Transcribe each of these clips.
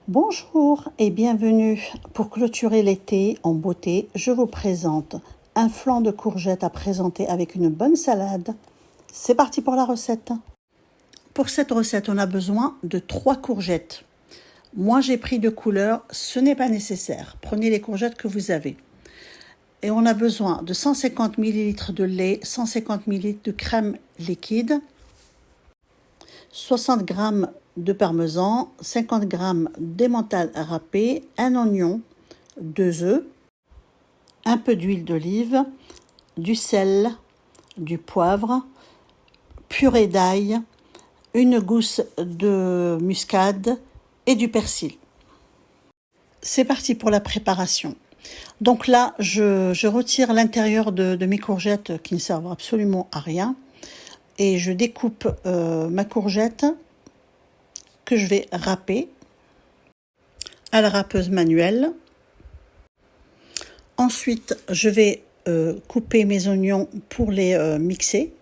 Bonjour et bienvenue. Pour clôturer l'été en beauté, je vous présente un flan de courgettes à présenter avec une bonne salade. C'est parti pour la recette. Pour cette recette, on a besoin de 3 courgettes. Moi, j'ai pris de couleur, ce n'est pas nécessaire. Prenez les courgettes que vous avez. Et on a besoin de 150 ml de lait, 150 ml de crème liquide, 60 g de parmesan, 50 g d'emmental râpé, un oignon, 2 œufs, un peu d'huile d'olive, du sel, du poivre, purée d'ail, une gousse de muscade et du persil. C'est parti pour la préparation. Donc là, je retire l'intérieur de mes courgettes qui ne servent absolument à rien et je découpe ma courgette que je vais râper à la râpeuse manuelle. Ensuite, je vais couper mes oignons pour les mixer.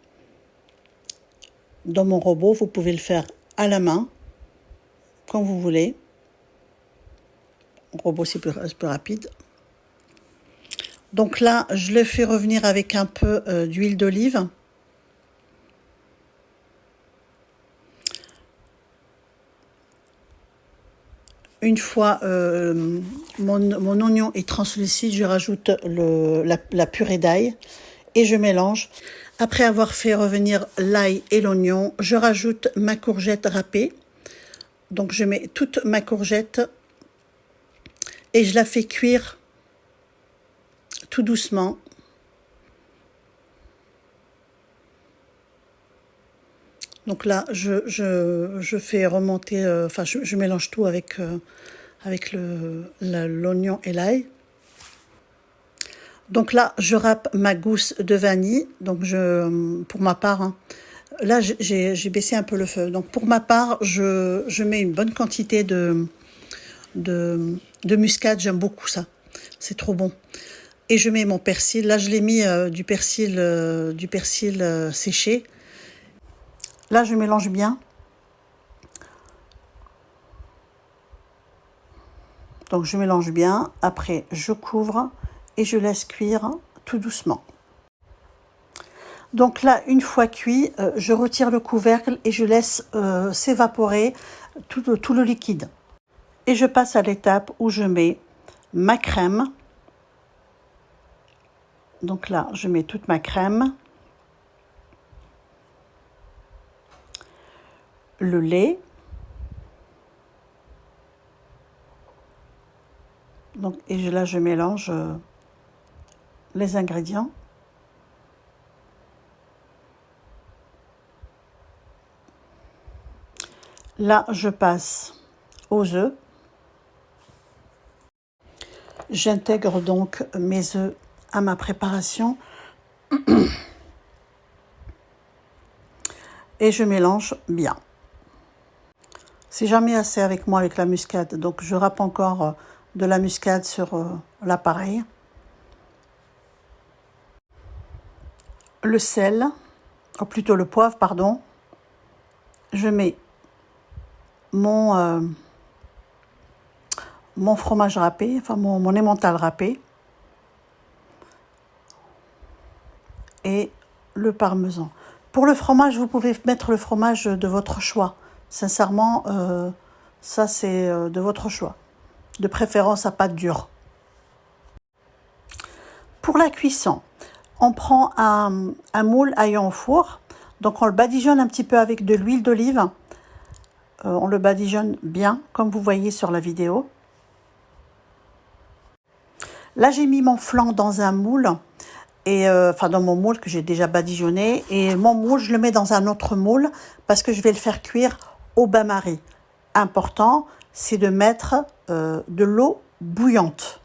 Dans mon robot, vous pouvez le faire à la main, quand vous voulez. Le robot, c'est plus rapide. Donc là, je le fais revenir avec un peu d'huile d'olive. Une fois mon oignon est translucide, je rajoute la purée d'ail et je mélange. Après avoir fait revenir l'ail et l'oignon, je rajoute ma courgette râpée. Donc je mets toute ma courgette et je la fais cuire tout doucement. Donc là, je fais remonter, je mélange tout avec l'oignon et l'ail. Donc là, je râpe ma gousse de vanille. Donc pour ma part, là j'ai baissé un peu le feu. Donc pour ma part, je mets une bonne quantité de muscade. J'aime beaucoup ça. C'est trop bon. Et je mets mon persil. Là, je l'ai mis du persil séché. Là, je mélange bien. Donc, je mélange bien. Après, je couvre et je laisse cuire tout doucement. Donc là, une fois cuit, je retire le couvercle et je laisse s'évaporer tout le liquide. Et je passe à l'étape où je mets ma crème. Donc là, je mets toute ma crème. Le lait. Donc, et là, je mélange les ingrédients. Là, je passe aux œufs. J'intègre donc mes œufs à ma préparation. Et je mélange bien. C'est jamais assez avec moi avec la muscade, donc je râpe encore de la muscade sur l'appareil. Le sel, ou plutôt le poivre, pardon. Je mets mon fromage râpé, enfin mon emmental râpé. Et le parmesan. Pour le fromage, vous pouvez mettre le fromage de votre choix. Sincèrement, ça c'est de votre choix. De préférence à pâte dure. Pour la cuisson, on prend un moule à ail au four. Donc on le badigeonne un petit peu avec de l'huile d'olive. On le badigeonne bien, comme vous voyez sur la vidéo. Là, j'ai mis mon flan dans un moule. Et dans mon moule que j'ai déjà badigeonné. Et mon moule, je le mets dans un autre moule parce que je vais le faire cuire au bain-marie. Important, c'est de mettre de l'eau bouillante.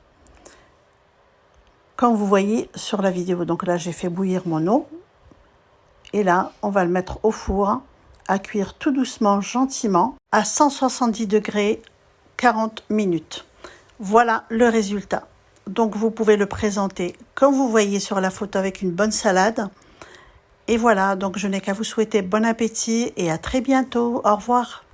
Comme vous voyez sur la vidéo. Donc là, j'ai fait bouillir mon eau. Et là, on va le mettre au four à cuire tout doucement, gentiment, à 170 degrés, 40 minutes. Voilà le résultat. Donc, vous pouvez le présenter comme vous voyez sur la photo avec une bonne salade. Et voilà, donc je n'ai qu'à vous souhaiter bon appétit et à très bientôt. Au revoir.